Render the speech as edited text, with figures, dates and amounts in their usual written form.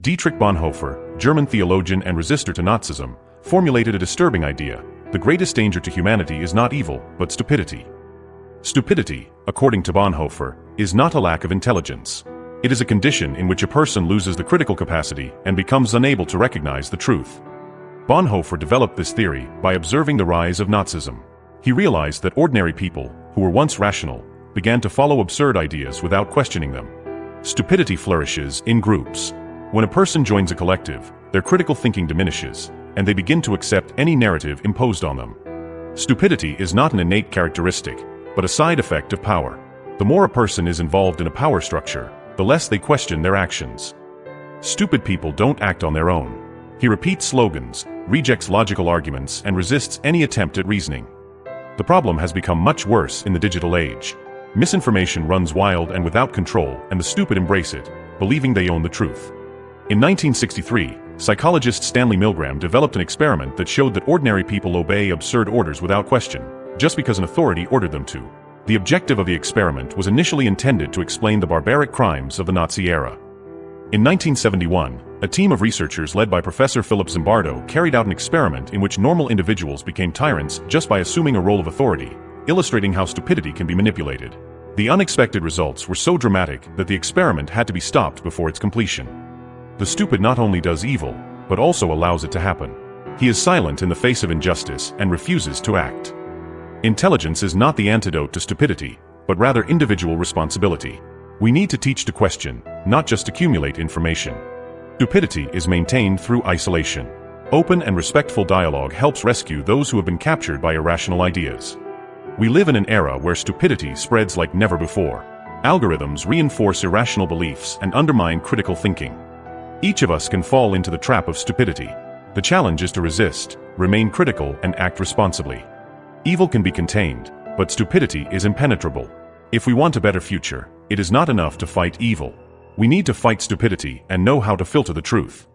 Dietrich Bonhoeffer, German theologian and resistor to Nazism, formulated a disturbing idea: the greatest danger to humanity is not evil, but stupidity. Stupidity, according to Bonhoeffer, is not a lack of intelligence. It is a condition in which a person loses the critical capacity and becomes unable to recognize the truth. Bonhoeffer developed this theory by observing the rise of Nazism. He realized that ordinary people, who were once rational, began to follow absurd ideas without questioning them. Stupidity flourishes in groups. When a person joins a collective, their critical thinking diminishes, and they begin to accept any narrative imposed on them. Stupidity is not an innate characteristic, but a side effect of power. The more a person is involved in a power structure, the less they question their actions. Stupid people don't act on their own. He repeats slogans, rejects logical arguments, and resists any attempt at reasoning. The problem has become much worse in the digital age. Misinformation runs wild and without control, and the stupid embrace it, believing they own the truth. In 1963, psychologist Stanley Milgram developed an experiment that showed that ordinary people obey absurd orders without question, just because an authority ordered them to. The objective of the experiment was initially intended to explain the barbaric crimes of the Nazi era. In 1971, a team of researchers led by Professor Philip Zimbardo carried out an experiment in which normal individuals became tyrants just by assuming a role of authority, illustrating how stupidity can be manipulated. The unexpected results were so dramatic that the experiment had to be stopped before its completion. The stupid not only does evil, but also allows it to happen. He is silent in the face of injustice and refuses to act. Intelligence is not the antidote to stupidity, but rather individual responsibility. We need to teach to question, not just accumulate information. Stupidity is maintained through isolation. Open and respectful dialogue helps rescue those who have been captured by irrational ideas. We live in an era where stupidity spreads like never before. Algorithms reinforce irrational beliefs and undermine critical thinking. Each of us can fall into the trap of stupidity. The challenge is to resist, remain critical, and act responsibly. Evil can be contained, but stupidity is impenetrable. If we want a better future, it is not enough to fight evil. We need to fight stupidity and know how to filter the truth.